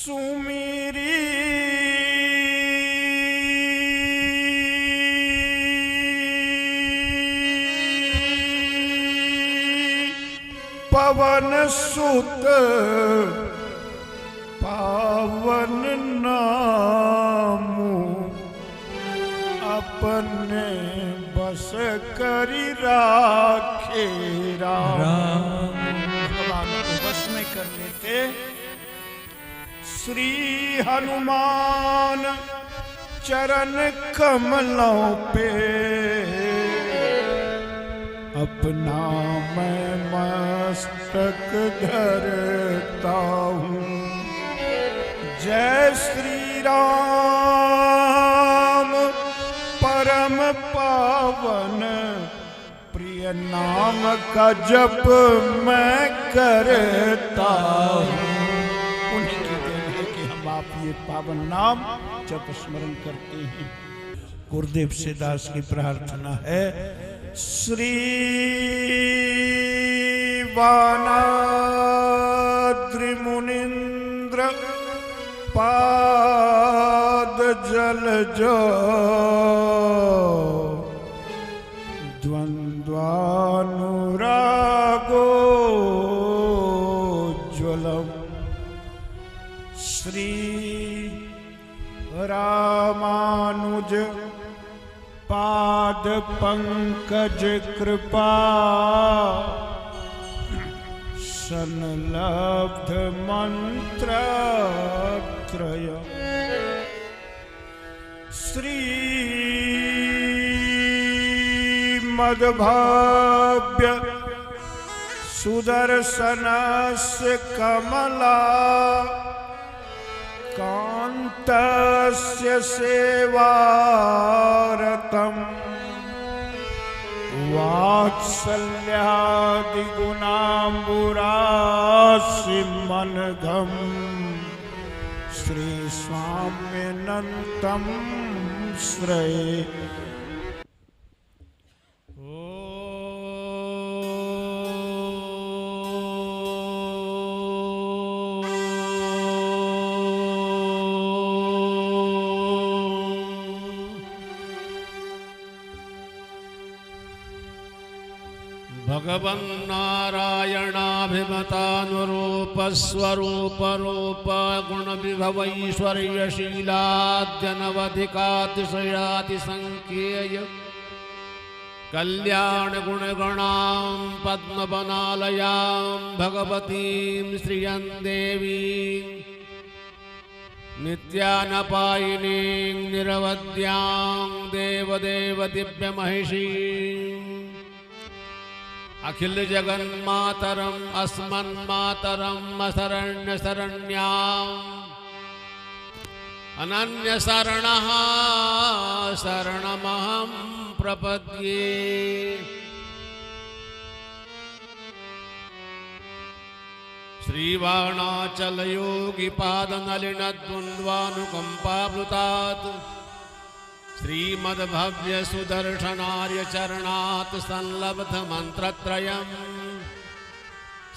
सुमिरी पवन सुत पावन नामु अपने बस करी राखे राम। भगवान को बस में कर लेते श्री हनुमान चरण कमलों पे अपना मैं मस्तक धरता हूँ। जय श्री राम परम पावन प्रिय नाम का जप मैं करता हूँ। उन्हीं की देन है कि हम आप ये पावन नाम जप स्मरण करते हैं। गुरुदेव से दास की प्रार्थना है श्री वानाद्रि मुनीन्द्र पाद जल जो द्वंद्वानुरागो ज्वलम श्री रामानुज पाद पंकज कृपा संलब्ध मंत्र त्रय श्री मद्भाव्य सुदर्शनस्य कमला कान्तस्य सेवारतं वात्सल्यादिगुणाम्बुरासिमनघं श्री स्वाम्यनन्तं श्रये। भगवन्नारायणाभिमतानुरूप स्वरूप रूप गुण विभवैश्वर्यशीलाद्यनवधिकातिशयातिसंख्येय कल्याण गुणगणां पद्मवनालयां भगवतीं श्रियं देवीं नित्यानपायिनीं निरवध्यां देवदेव दिव्यमहिषीं अखिल जगन्मातरम् अस्मन्मातरम् अशरण्य शरण्याम् अनन्य शरणः शरणमहं प्रपद्ये। श्रीवाणाचल योगी पादनलिनद्वन्द्वानुकम्पावृतात् श्रीमद्भव्य सुदर्शनार्य चरणात् संलब्ध मंत्रत्रयम्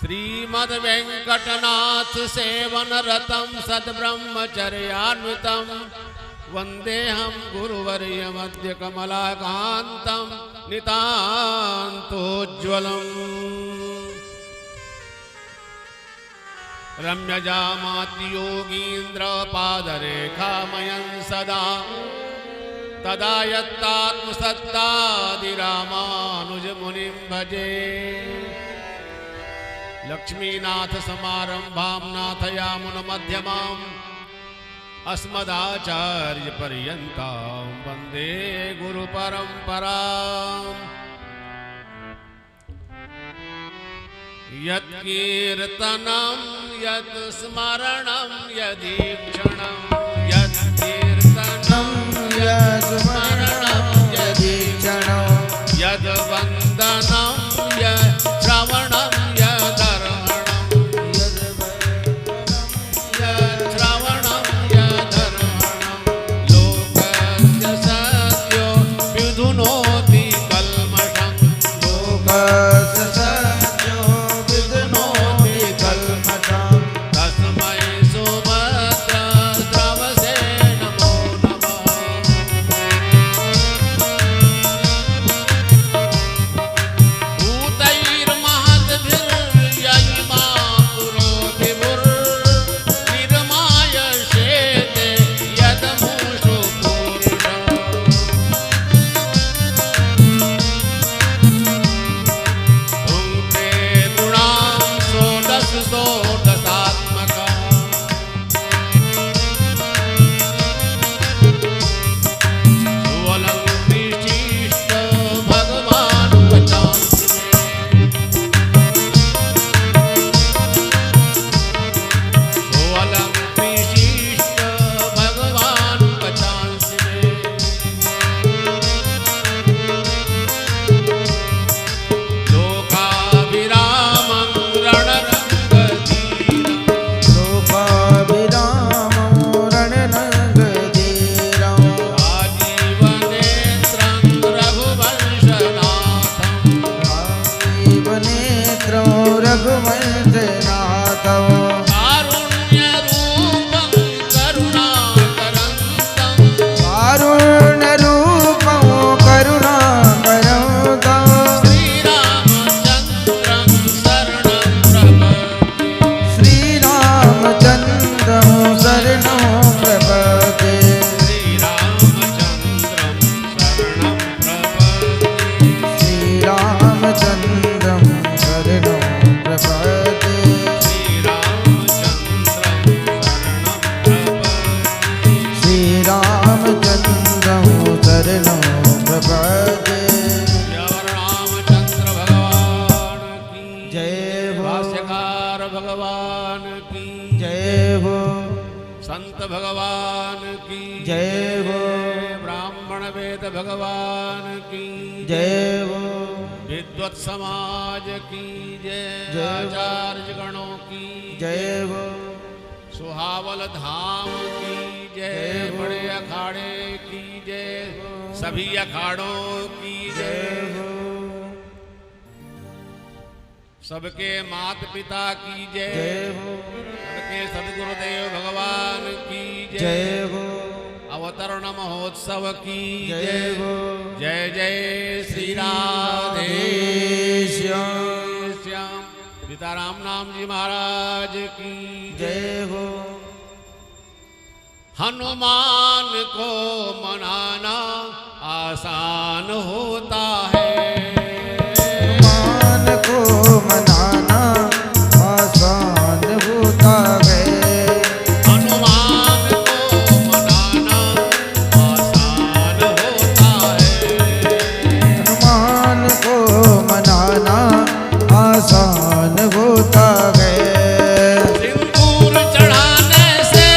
श्रीमद्वेंकटनाथ सेवनरतं सद्ब्रह्मचर्यान्वितं वन्देऽहं गुरुवर्यमद्य कमलाकान्तं नितान्तोज्ज्वलम्। रम्यजामाति पादरेखामयं सदा तदा यत्तात्मसत्तादिरामानुजमुनिं भजे। लक्ष्मीनाथ समारंभां नाथयामुनमध्यमाम् अस्मदाचार्यपर्यन्तां वन्दे गुरुपरम्पराम्। यत्कीर्तनं यत् स्मरणं यदीक्षणं यत्कीर्तनं यत्स्मरणं यदीक्षणं यद्वन्दनं यत्श्रवणं यदर्हणं यत्श्रवणं यदर्हणं लोकस्य सद्यो विधुनोति कल्मषं लोकस्य सद्यो विधुनोति कल्मषं तस्मै सुमते संत भगवान की जय हो, ब्राह्मण वेद भगवान की जय हो, विद्वत समाज की जय, जय। आचार्य गणों की जय हो, सुहावल धाम की जय, जय हो। बड़े अखाड़े की जय, सभी अखाड़ों की जय जय, हो, सबके माता पिता की जय, जय हो, सबके सदगुरुदेव भगवान की जय जय, हो, अवतरण महोत्सव की जय जय, हो, जय जय श्री राधे श्याम। श्याम। सीताराम नाम जी महाराज की जय हो, हनुमान को मनाना आसान होता है, हनुमान को मनाना आसान होता है, हनुमान को मनाना आसान होता है, हनुमान को मनाना आसान होता है, सिंदूर चढ़ाने से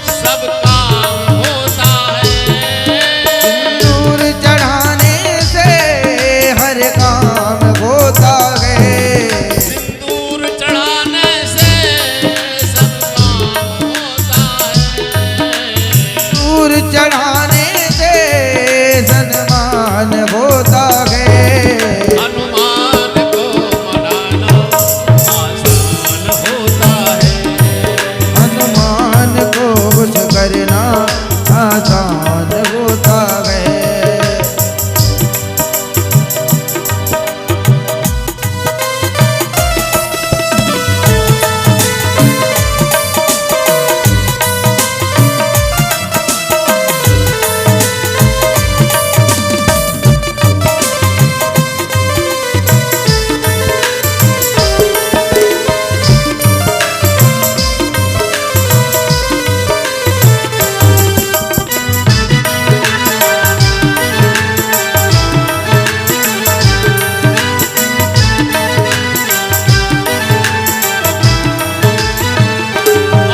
सब काम होता है, सिंदूर चढ़ाने से हर काम होता है, सिंदूर चढ़ाने से सब काम होता है, सिंदूर चढ़ाने से सन्मान होता है, हनुमान को मनाना आसान होता है, हनुमान को खुश करना आसान होता है,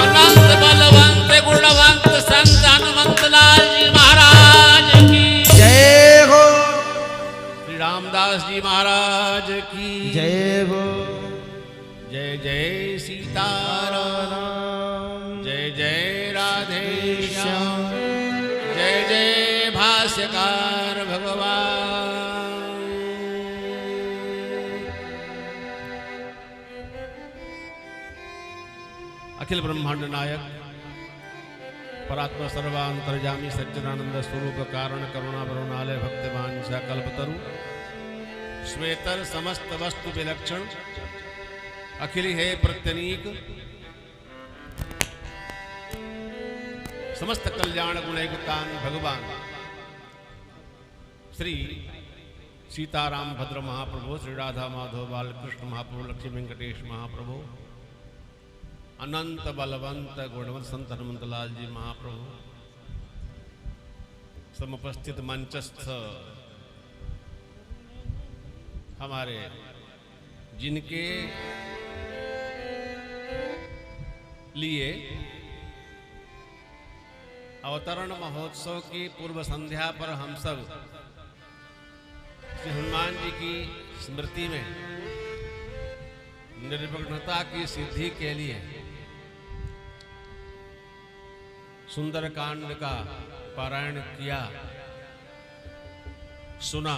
अनंत बलवंत गुणवंत संत हनुमंत लाल जी महाराज की जय हो, श्री रामदास जी महाराज की जय हो, जय जय सीताराम, जय जय राधे श्याम, जय जय भाष्यकार भगवान। अखिल ब्रह्मांड नायक परात्मा सर्वांतर्यामी सच्चिदानंद स्वरूप कारण करुणा वरुणालय भक्तवान कल्पतरु श्वेतर समस्त वस्तु विलक्षण अखिल है प्रत्यनीक समस्त कल्याण गुणयुक्तान भगवान श्री सीताराम भद्र महाप्रभु, श्री राधा माधव बालकृष्ण महाप्रभु, लक्ष्मी वेंकटेश महाप्रभु, अनंत बलवंत गुणवंत संत हनुमंत लाल जी महाप्रभु, समुपस्थित मंचस्थ हमारे जिनके लिए अवतरण महोत्सव की पूर्व संध्या पर हम सब श्री हनुमान जी की स्मृति में निर्विघ्नता की सिद्धि के लिए सुंदर कांड का पारायण किया, सुना।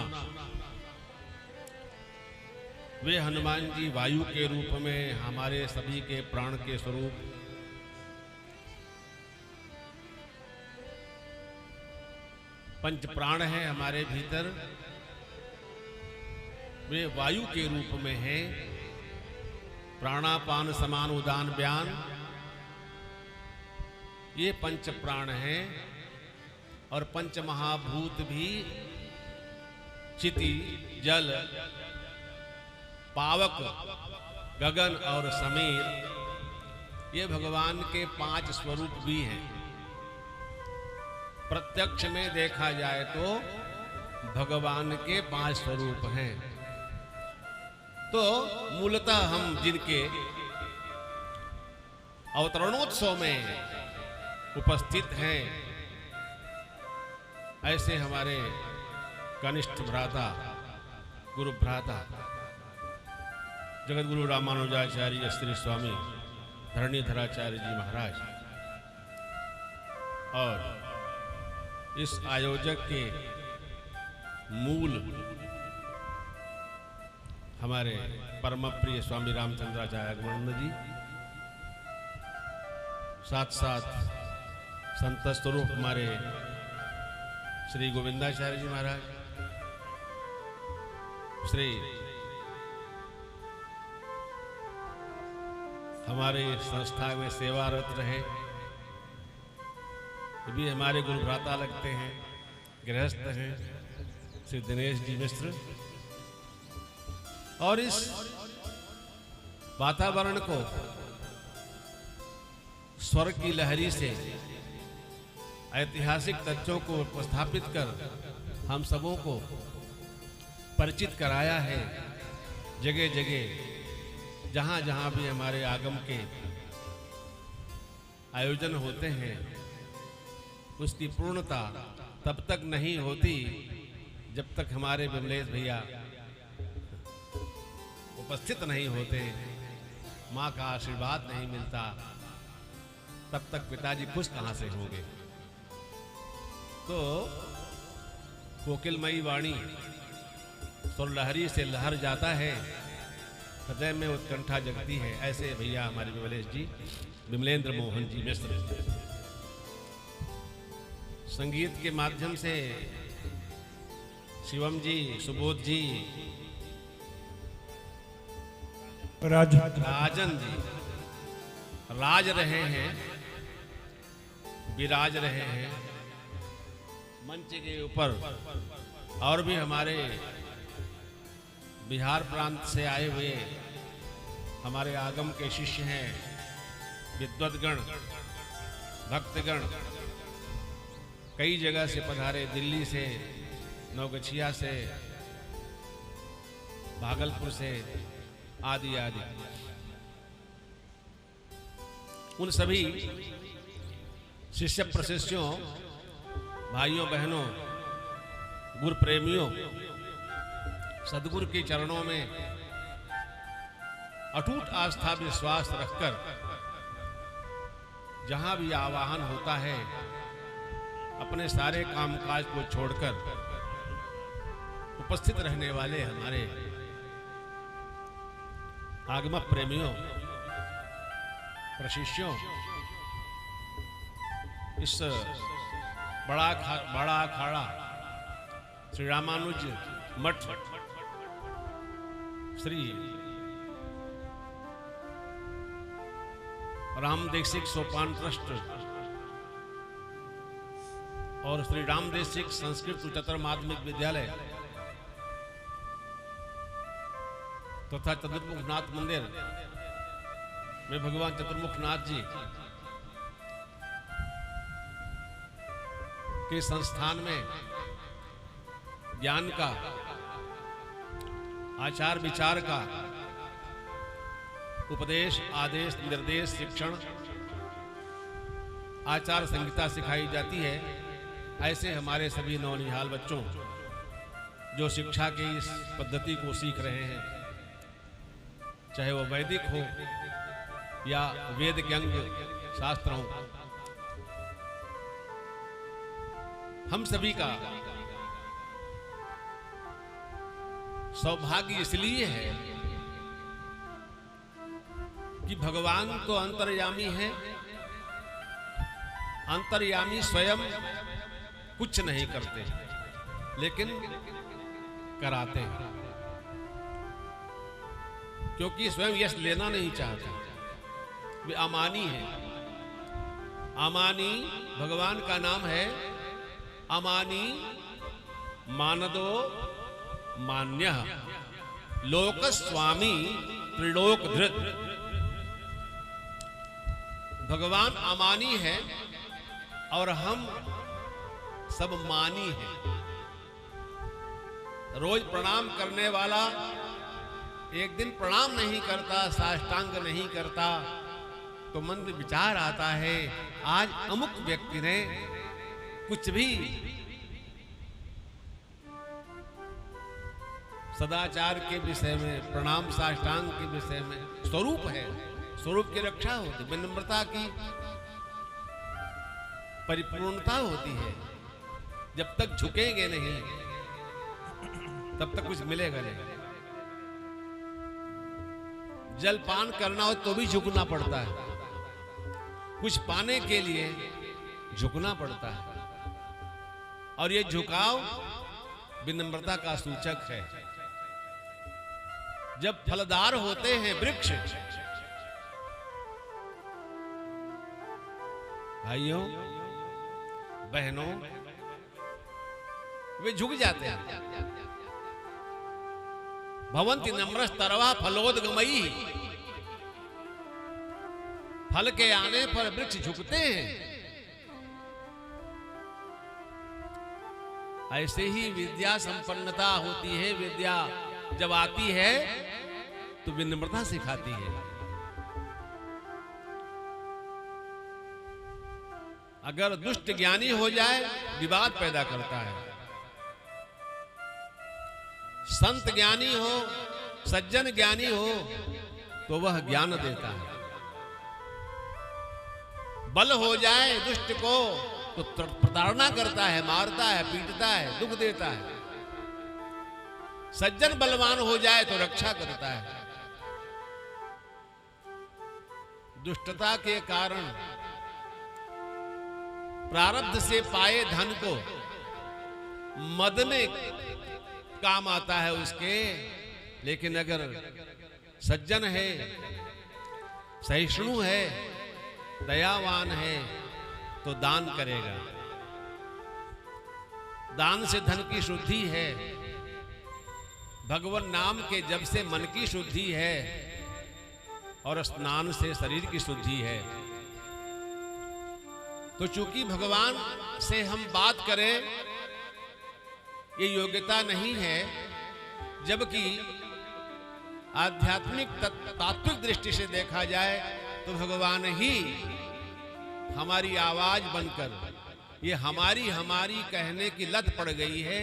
वे हनुमान जी वायु के रूप में हमारे सभी के प्राण के स्वरूप, पंच प्राण है हमारे भीतर, वे वायु के रूप में हैं। प्राणापान समान उदान बयान, ये पंच प्राण हैं। और पंच महाभूत भी चिति, जल, पावक, गगन और समीर, ये भगवान के 5 स्वरूप भी हैं। प्रत्यक्ष में देखा जाए तो भगवान के 5 स्वरूप हैं। तो मूलतः हम जिनके अवतरणोत्सव में उपस्थित हैं, ऐसे हमारे कनिष्ठ भ्राता, गुरु भ्राता जगत गुरु रामानुजाचार्य श्री स्वामी धरणीधराचार्य जी महाराज और इस आयोजक के मूल हमारे परम प्रिय स्वामी रामचंद्राचार्य अग्रवाल जी, साथ साथ संत स्वरूप हमारे श्री गोविंदाचार्य जी महाराज, श्री हमारे संस्था में सेवारत रहे भी हमारे गुरु भ्राता लगते हैं, गृहस्थ हैं, श्री दिनेश जी मिश्र। और इस वातावरण को स्वर की लहरी से ऐतिहासिक तथ्यों को उपस्थापित कर हम सबों को परिचित कराया है। जगह जगह जहां जहां भी हमारे आगम के आयोजन होते हैं, उसकी पूर्णता तब तक नहीं होती जब तक हमारे विमलेश भैया उपस्थित नहीं होते, माँ का आशीर्वाद नहीं मिलता, तब तक पिताजी खुश कहां से होंगे। तो कोकिलमयी वाणी सुर लहरी से लहर जाता है, हृदय में उत्कंठा जगती है। ऐसे भैया हमारे विमलेश जी, विमलेंद्र मोहन जी मिश्र, संगीत के माध्यम से शिवम जी, सुबोध जी, राजन जी राज रहे हैं, विराज रहे हैं मंच के ऊपर। और भी हमारे बिहार प्रांत से आए हुए हमारे आगम के शिष्य हैं, विद्वद्गण, भक्तगण, कई जगह से पधारे, दिल्ली से, नवगछिया से, भागलपुर से, आदि आदि। उन सभी शिष्य प्रशिष्यों, भाइयों बहनों, गुरु प्रेमियों, सदगुरु के चरणों में अटूट आस्था विश्वास रखकर जहां भी आवाहन होता है, अपने सारे कामकाज को छोड़कर उपस्थित रहने वाले हमारे आगम प्रेमियों, प्रशिष्यों, इस बड़ा अखाड़ा श्री रामानुज मठ श्री रामदेशिक सोपान ट्रस्ट और श्री रामदेशिक संस्कृत उच्चतर माध्यमिक विद्यालय तथा चतुर्मुखनाथ मंदिर में भगवान चतुर्मुखनाथ जी के संस्थान में ज्ञान का, आचार विचार का उपदेश, आदेश, निर्देश, शिक्षण, आचार संहिता सिखाई जाती है। ऐसे हमारे सभी नौनिहाल बच्चों जो शिक्षा की इस पद्धति को सीख रहे हैं, चाहे वो वैदिक हो या वेद के अंग शास्त्र हो, हम सभी का सौभाग्य इसलिए है कि भगवान तो अंतर्यामी है, अंतर्यामी स्वयं कुछ नहीं करते लेकिन कराते हैं, क्योंकि स्वयं यश लेना नहीं चाहते, वे अमानी है। अमानी भगवान का नाम है। अमानी मानदो मान्यः लोक स्वामी त्रिलोक धृत। भगवान अमानी है और हम सब मानी हैं। रोज प्रणाम करने वाला एक दिन प्रणाम नहीं करता, साष्टांग नहीं करता, तो मन में विचार आता है, आज अमुक व्यक्ति ने कुछ भी सदाचार के विषय में, प्रणाम साष्टांग के विषय में, स्वरूप है, स्वरूप की रक्षा होती, विनम्रता की परिपूर्णता होती है। जब तक झुकेंगे नहीं तब तक कुछ मिलेगा नहीं। जल पान करना हो तो भी झुकना पड़ता है, कुछ पाने के लिए झुकना पड़ता है, और ये झुकाव विनम्रता का सूचक है। जब फलदार होते हैं वृक्ष, भाइयों बहनों, वे झुक जाते हैं। भवन्ति नम्रस्तरवा फलोदगमयी, फल के आने पर वृक्ष झुकते हैं। ऐसे ही विद्या संपन्नता होती है। विद्या जब आती है तो विनम्रता सिखाती है। अगर दुष्ट ज्ञानी हो जाए विवाद पैदा करता है, संत ज्ञानी हो, सज्जन ज्ञानी हो तो वह ज्ञान देता है। बल हो जाए दुष्ट को तो प्रताड़ना करता है, मारता है, पीटता है, दुख देता है। सज्जन बलवान हो जाए तो रक्षा करता है। दुष्टता के कारण प्रारब्ध से पाए धन को मद में काम आता है उसके, लेकिन अगर सज्जन है, सहिष्णु है, दयावान है तो दान करेगा। दान से धन की शुद्धि है, भगवान नाम के जप से मन की शुद्धि है, और स्नान से शरीर की शुद्धि है। तो चूंकि भगवान से हम बात करें ये योग्यता नहीं है, जबकि आध्यात्मिक तात्विक दृष्टि से देखा जाए तो भगवान ही हमारी आवाज बनकर, ये हमारी कहने की लत पड़ गई है,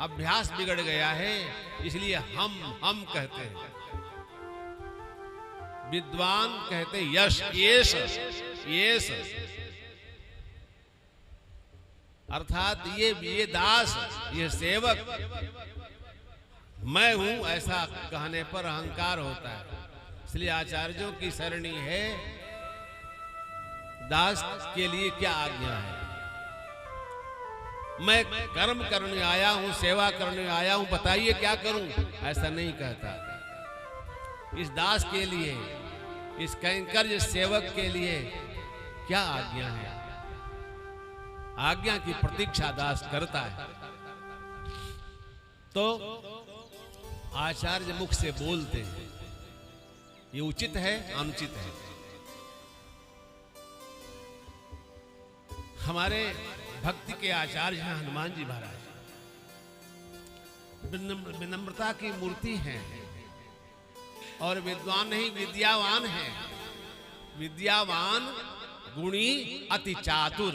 अभ्यास बिगड़ गया है, इसलिए हम कहते हैं। विद्वान कहते यश, येस, अर्थात ये दास, ये सेवक, मैं हूं, ऐसा कहने पर अहंकार होता है। इसलिए आचार्यों की सरणी है, दास के लिए क्या आज्ञा है। मैं कर्म करने आया हूं, सेवा करने आया हूं, बताइए क्या करूं, ऐसा नहीं कहता। इस दास के लिए, इस कैंकर्य सेवक के लिए क्या आज्ञा है, आज्ञा की प्रतीक्षा दास करता है। तो आचार्य मुख से बोलते हैं, ये उचित है, अनुचित है। हमारे भक्ति के आचार्य हैं हनुमान जी महाराज, विनम्रता की मूर्ति हैं, और विद्वान नहीं विद्यावान हैं। विद्यावान गुणी अति चातुर,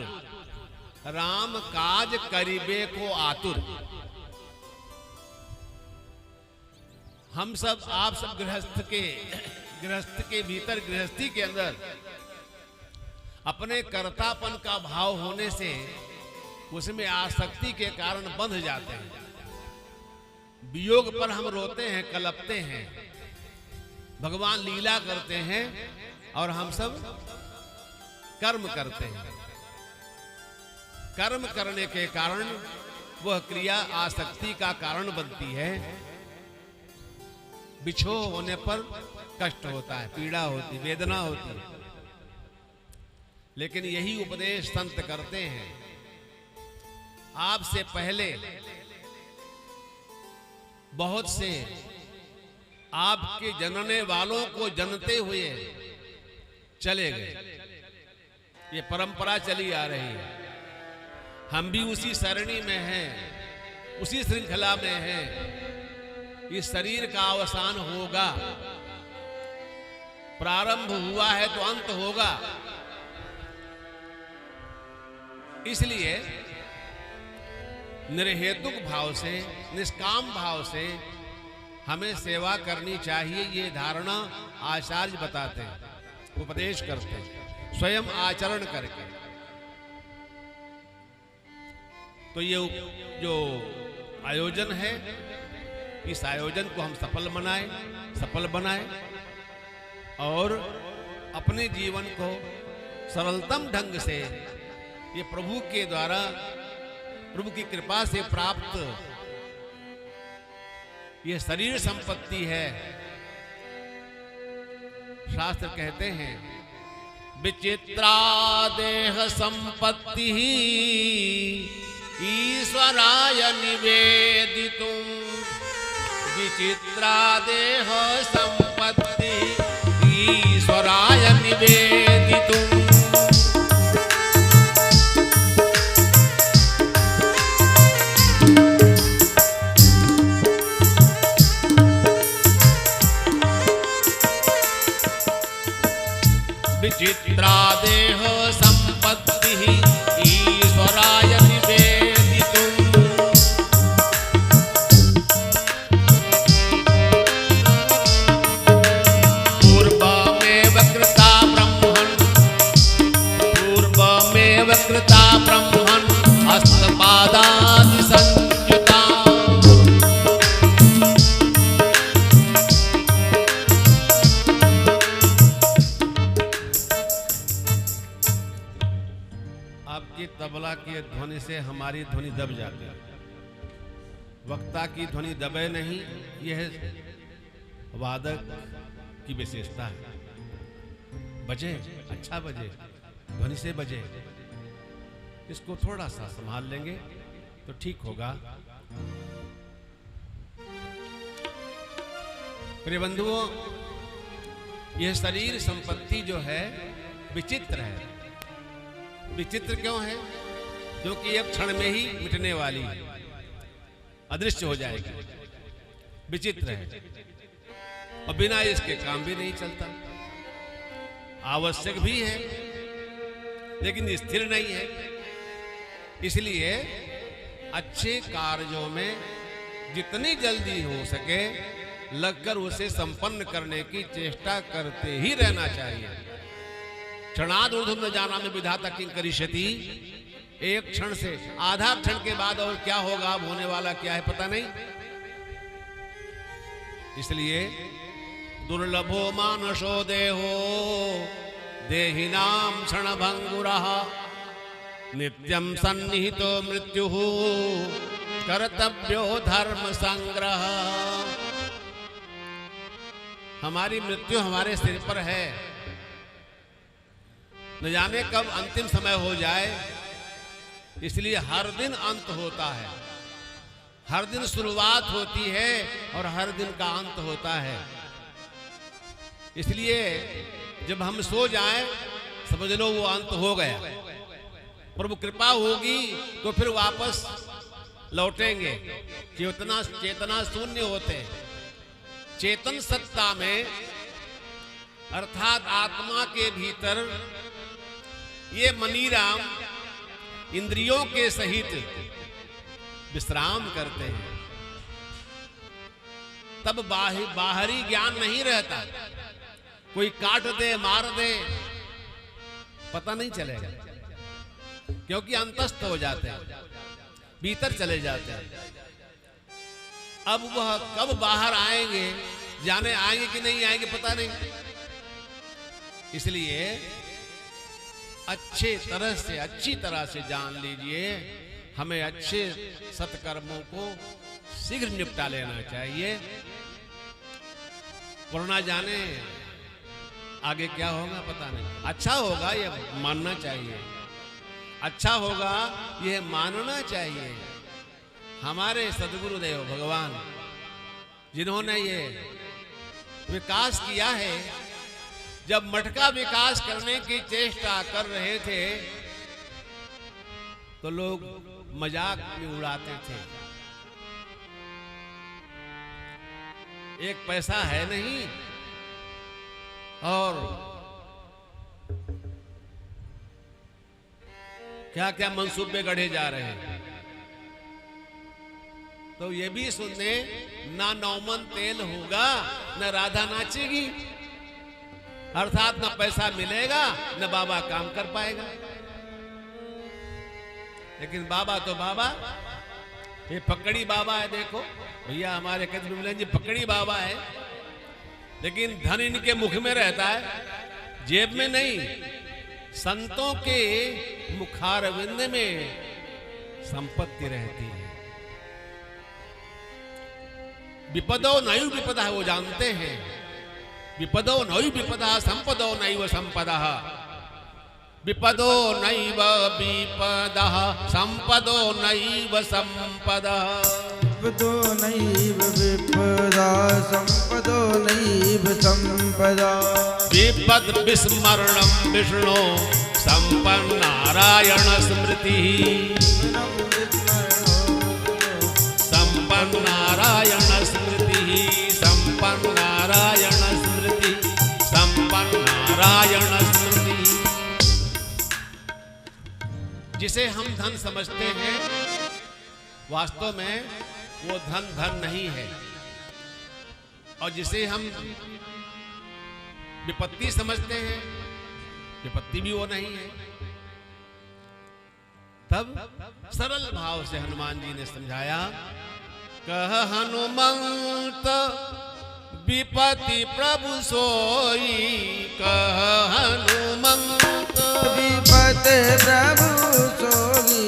राम काज करीबे को आतुर। हम सब, आप सब गृहस्थ के भीतर, गृहस्थी के अंदर अपने कर्तापन का भाव होने से उसमें आसक्ति के कारण बंध जाते हैं। वियोग पर हम रोते हैं, कलपते हैं, भगवान लीला करते हैं और हम सब कर्म करते हैं। कर्म करने के कारण वह क्रिया आसक्ति का कारण बनती है। बिछोह होने पर कष्ट होता है, पीड़ा होती, वेदना होती है। लेकिन यही उपदेश संत करते हैं। आपसे पहले बहुत से आपके जनने वालों को जनते हुए चले गए, ये परंपरा चली आ रही है। हम भी उसी सरणी में हैं, उसी श्रृंखला में हैं। इस शरीर का अवसान होगा, प्रारंभ हुआ है तो अंत होगा। इसलिए निर्हेतुक भाव से, निष्काम भाव से हमें सेवा करनी चाहिए। ये धारणा आचार्य बताते हैं, उपदेश करते हैं, स्वयं आचरण करके। तो ये जो आयोजन है, इस आयोजन को हम सफल बनाएं और अपने जीवन को सरलतम ढंग से ये प्रभु के द्वारा, प्रभु की कृपा से प्राप्त ये शरीर संपत्ति है। शास्त्र कहते हैं विचित्रा देह संपत्ति ईश्वराय निवेदितुम। विचित्रा देह संपत्ति ईश्वराय निवेदितुम। विचित्रा देह संपत्ति ईश्वराय निवेदितुम। पूर्वमेव कृता ब्रह्मन् हस्तपादादि संयुता। आपकी तबला की ध्वनि से हमारी ध्वनि दब जाती है, वक्ता की ध्वनि दबे नहीं। यह वादक की विशेषता है। बजे, अच्छा बजे, ध्वनि से बजे। इसको थोड़ा सा संभाल लेंगे तो ठीक होगा। प्रिय बंधुओं, यह शरीर संपत्ति जो है विचित्र है। विचित्र क्यों है? क्योंकि एक क्षण में ही मिटने वाली है, अदृश्य हो जाएगी। विचित्र है और बिना इसके काम भी नहीं चलता। आवश्यक भी है लेकिन स्थिर नहीं है। इसलिए अच्छे कार्यों में जितनी जल्दी हो सके लगकर उसे संपन्न करने की चेष्टा करते ही रहना चाहिए। क्षणाद ऊर्ध्वं न जानामि विधाता किं करिष्यति। एक क्षण से, आधा क्षण के बाद और क्या होगा, अब होने वाला क्या है पता नहीं। इसलिए दुर्लभो मानसो देहो देहिनां क्षणभंगुरः नित्यं सन्निहितो मृत्युः कर्तव्यो धर्म संग्रह। हमारी मृत्यु हमारे सिर पर है, न जाने कब अंतिम समय हो जाए। इसलिए हर दिन अंत होता है, हर दिन शुरुआत होती है और हर दिन का अंत होता है। इसलिए जब हम सो जाएं समझ लो वो अंत हो गया। प्रभु कृपा होगी तो फिर वापस लौटेंगे। चेतना शून्य होते हैं। चेतन सत्ता में अर्थात आत्मा के भीतर ये मनीराम इंद्रियों के सहित विश्राम करते हैं। तब बाहरी ज्ञान नहीं रहता। कोई काट दे, मार दे, पता नहीं चलेगा, क्योंकि अंतस्थ हो जाते हैं, भीतर चले जाते हैं। अब वह कब बाहर आएंगे, जाने आएंगे कि नहीं आएंगे पता नहीं। इसलिए अच्छी तरह से जान लीजिए, हमें अच्छे सत्कर्मों को शीघ्र निपटा लेना चाहिए, वरना जाने आगे क्या होगा पता नहीं। अच्छा होगा ये मानना चाहिए, अच्छा होगा यह मानना चाहिए। हमारे सद्गुरुदेव भगवान जिन्होंने ये विकास किया है, जब मठ का विकास करने की चेष्टा कर रहे थे तो लोग मजाक में उड़ाते थे। एक पैसा है नहीं, और क्या क्या मंसूबे गढ़े जा रहे हैं। तो ये भी सुनने, ना नौमन तेल होगा, न राधा नाचेगी, अर्थात न पैसा मिलेगा, न बाबा काम कर पाएगा। लेकिन बाबा तो बाबा, ये पकड़ी बाबा है। देखो भैया, हमारे कदम मिलन जी पकड़ी बाबा है, लेकिन धन इनके मुख में रहता है, जेब में नहीं। संतों के मुखारविंद में संपत्ति रहती है। विपदो नयु विपदा, वो जानते हैं। विपदो नयु विपदा, संपदो नैव संपदा। विपदो नैव विपदा, संपदो नैव संपदा। विपदो नैव विपदा, संपदो नैव संपदा। विपद विस्मरणं विष्णु, संपन्नारायण स्मृति। संपन्नारायण स्मृति, संपन्नारायण स्मृति, संपन्नारायण स्मृति। जिसे हम धन समझते हैं, वास्तव में वो धन नहीं है। और जिसे हम विपत्ति समझते हैं, विपत्ति भी वो नहीं है। तब सरल भाव से हनुमान जी ने समझाया, कह हनुमंत विपत्ति प्रभु सोई। कह हनुमंत विपत्ति प्रभु सोई।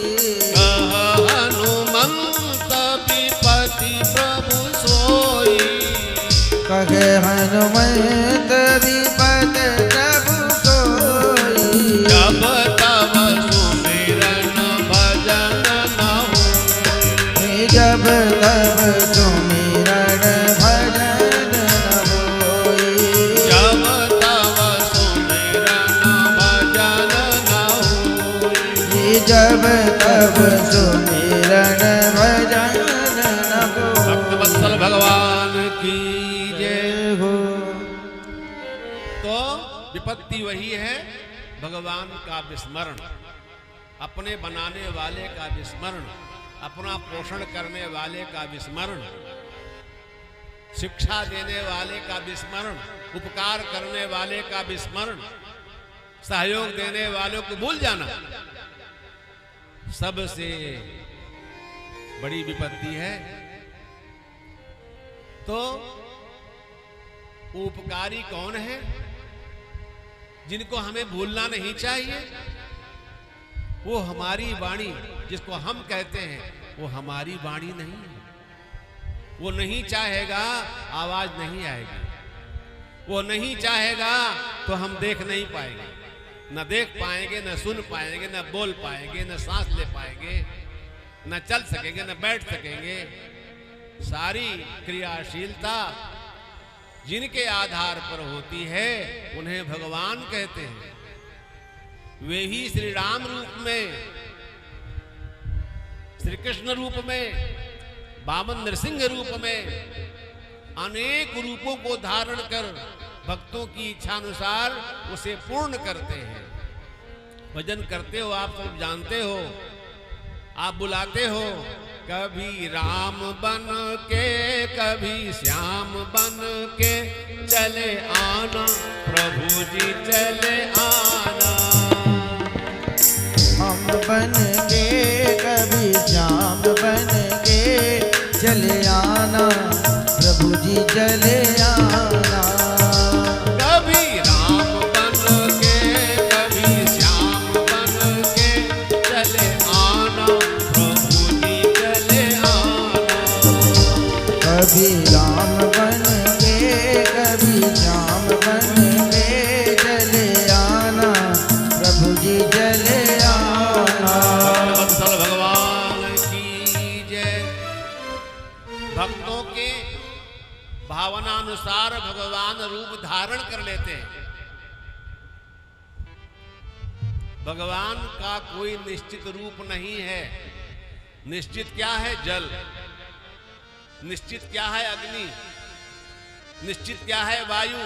कह हनुमंत विपत्ति प्रभु सोई। कहे हनुमंत विपत्ति प्रभु सोई। जब तब सुमिरन भजन न होई। जब तब सुमिरन भजन न होई। जब तब सुमिरन भजन न होई। जब तब सुमिरन भजन न होई। भक्तवत्सल भगवान की जय हो। तो विपत्ति वही है, भगवान का विस्मरण, अपने बनाने वाले का विस्मरण, अपना पोषण करने वाले का विस्मरण, शिक्षा देने वाले का विस्मरण, उपकार करने वाले का विस्मरण, सहयोग देने वालों को भूल जाना, सबसे बड़ी विपत्ति है। तो उपकारी कौन है जिनको हमें भूलना नहीं चाहिए? वो हमारी वाणी, जिसको हम कहते हैं, वो हमारी वाणी नहीं है। वो नहीं चाहेगा, आवाज नहीं आएगी। वो नहीं चाहेगा तो हम देख नहीं पाएंगे, न देख पाएंगे, न सुन पाएंगे, न बोल पाएंगे, न सांस ले पाएंगे, न चल सकेंगे, न बैठ सकेंगे। सारी क्रियाशीलता जिनके आधार पर होती है, उन्हें भगवान कहते हैं। वे ही श्री राम रूप में, श्री कृष्ण रूप में, वामन नृसिंह रूप में, अनेक रूपों को धारण कर भक्तों की इच्छा अनुसार उसे पूर्ण करते हैं। भजन करते हो, आप सब जानते हो, आप बुलाते हो, कभी राम बन के, कभी श्याम बन के चले आना, प्रभु जी चले आना। हम बन के, कभी श्याम बन के चले आना, प्रभु जी चले आना। कभी राम बन के, कभी श्याम बन के चले आना, प्रभु जी चले आना। कभी राम बन के, कभी श्याम बन के चले आना, प्रभु जी चले आना। वत्सल भगवान की जय। भक्तों के भावनानुसार भगवान रूप धारण कर लेते हैं। भगवान का कोई निश्चित रूप नहीं है। निश्चित क्या है? जल। निश्चित क्या है? अग्नि। निश्चित क्या है? वायु।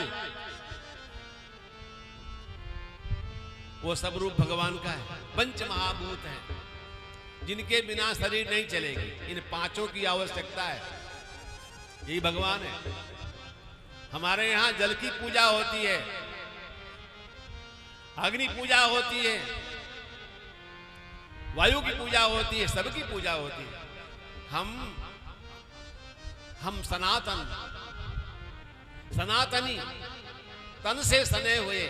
वो सब रूप भगवान का है। पंच महाभूत है जिनके बिना शरीर नहीं चलेगी। इन पांचों की आवश्यकता है, यही भगवान है। हमारे यहाँ जल की पूजा होती है, अग्नि पूजा होती है, वायु की पूजा होती है, सबकी पूजा होती है। हम सनातनी तन से सने हुए,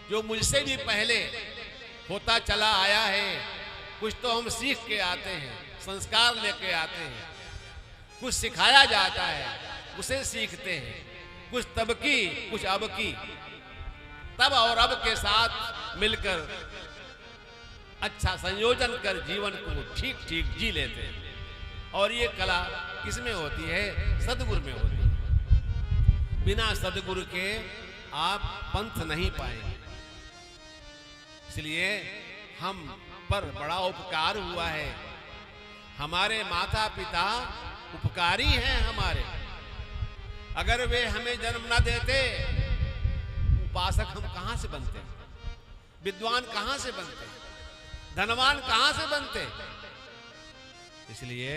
जो मुझसे भी पहले होता चला आया है। कुछ तो हम सीख के आते हैं, संस्कार लेके आते हैं, कुछ सिखाया जाता है उसे सीखते हैं, कुछ तब की कुछ अब की, तब और अब के साथ मिलकर अच्छा संयोजन कर जीवन को ठीक ठीक जी लेते हैं। और ये कला किसमें होती है? सदगुरु में होती है। बिना सदगुरु के आप पंथ नहीं पाएंगे। इसलिए हम पर बड़ा उपकार हुआ है। हमारे माता पिता उपकारी हैं हमारे। अगर वे हमें जन्म न देते, उपासक हम कहां से बनते, विद्वान कहां से बनते, धनवान कहां से बनते। इसलिए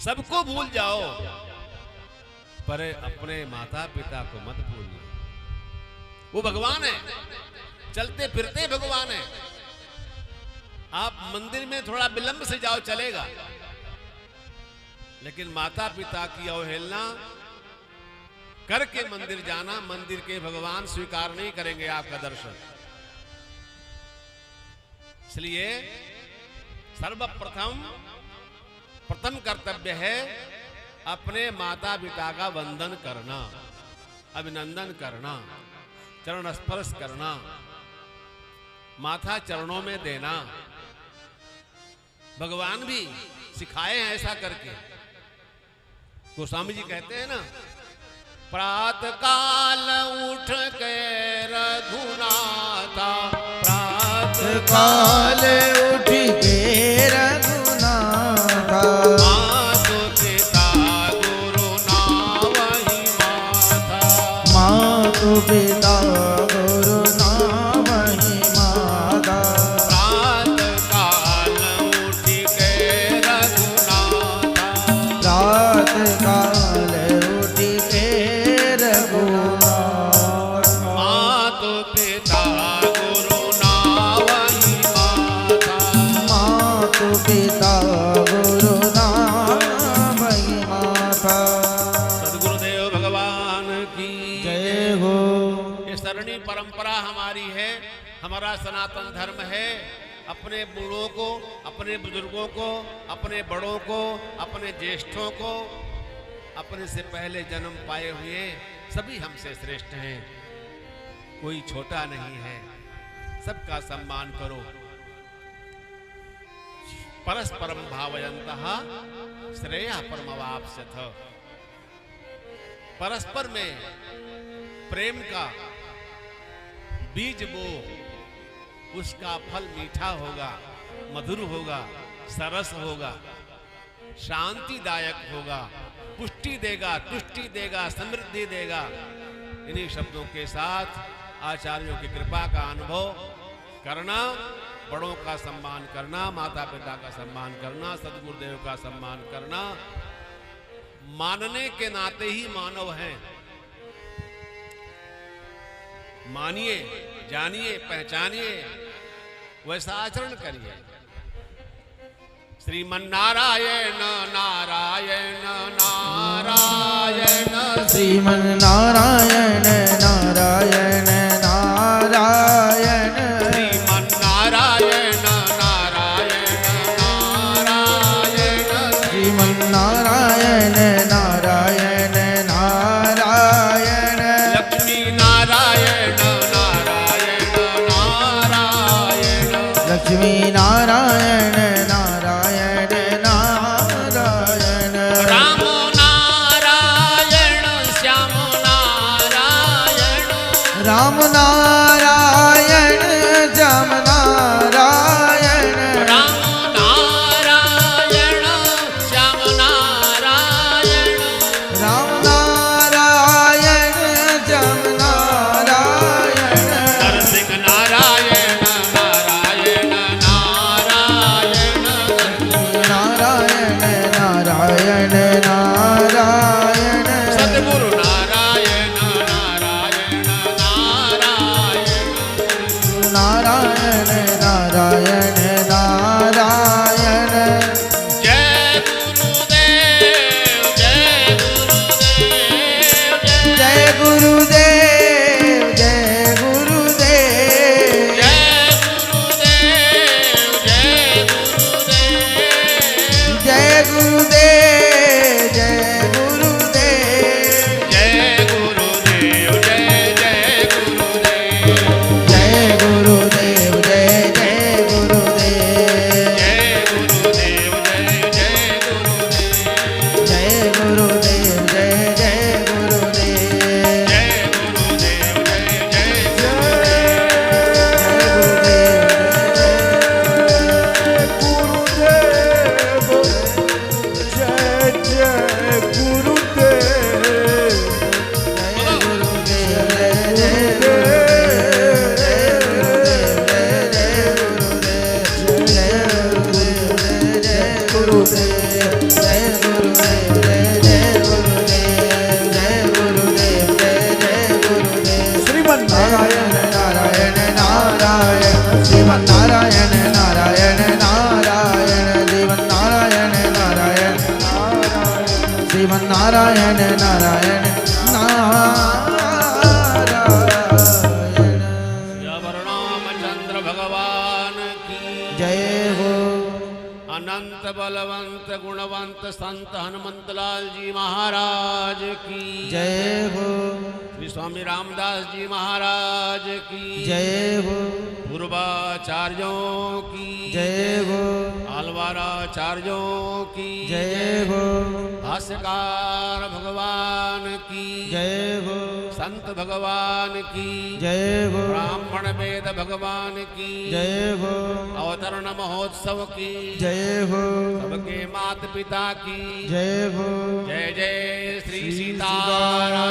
सबको भूल जाओ, पर अपने माता पिता को मत भूलना। वो भगवान है, चलते फिरते भगवान है। आप मंदिर में थोड़ा विलंब से जाओ चलेगा, लेकिन माता पिता की अवहेलना करके मंदिर जाना, मंदिर के भगवान स्वीकार नहीं करेंगे आपका दर्शन। इसलिए सर्वप्रथम कर्तव्य है अपने माता पिता का वंदन करना, अभिनंदन करना, चरण स्पर्श करना, माथा चरणों में देना। भगवान भी सिखाए हैं ऐसा करके। गोस्वामी जी कहते हैं ना, प्रातः काल उठ के रघुनाथा, प्रातः काल उठ के रघुनाथा, मातु पिता गुरु नावहि माता, मातु पिता गुरु नावहि माता। प्रातः काल उठ के रघुनाथा, प्रातः काल उठ के रघुनाथा, मातु पिता गुरु नावहि माता, मातु पिता गुरु नावहि माता। सद्गुरुदेव भगवान की जय हो। ये सरणी परंपरा हमारी है, हमारा सनातन धर्म है। अपने बूढ़ों को, अपने बुजुर्गों को, अपने बड़ों को, अपने ज्येष्ठों को, अपने से पहले जन्म पाए हुए सभी हमसे श्रेष्ठ हैं। कोई छोटा नहीं है, सबका सम्मान करो। परस्परम भावयन्तः श्रेयः परमवाप्स्यथ। परस्पर में प्रेम का बीज बो, उसका फल मीठा होगा, मधुर होगा, सरस होगा, शांतिदायक होगा, पुष्टि देगा, तुष्टि देगा, समृद्धि देगा। इन्हीं शब्दों के साथ आचार्यों की कृपा का अनुभव करना, बड़ों का सम्मान करना, माता पिता का सम्मान करना, सद्गुरुदेव का सम्मान करना, मानने के नाते ही मानव हैं। मानिए, जानिए, पहचानिए, वैसा आचरण करिए। श्रीमन्नारायण नारायण नारायण, श्रीमन्नारायण नारायण नारायण, श्रीमन्नारायण नारायण नारायण, श्रीमन्नारायण नारायण नारायण, लक्ष्मी नारायण नारायण नारायण, लक्ष्मी नारायण नारायण नारायण, राम नारायण श्याम नारायण, राम नारायण श्याम नारायण, राम नारायण श्याम नारायण, राम नारायण श्याम नारायण, नारायण नारायण नारायण श्रीमन नारायण नारायण नारायण जीवन नारायण नारायण श्रीमन नारायण नारायण नारायण रामचंद्र भगवान की जय हो अनंत बलवंत गुणवंत संत हनुमंतलाल जी महाराज की जय हो श्री स्वामी रामदास जी महाराज की जय हो पूर्वाचार्यों की जय हो आलवाराचार्यों की जय हो भाष्यकार भगवान की जय हो संत भगवान की जय हो ब्राह्मण वेद भगवान की जय हो अवतरण महोत्सव की जय हो सबके माता पिता की जय हो जय जय श्री सीताराम।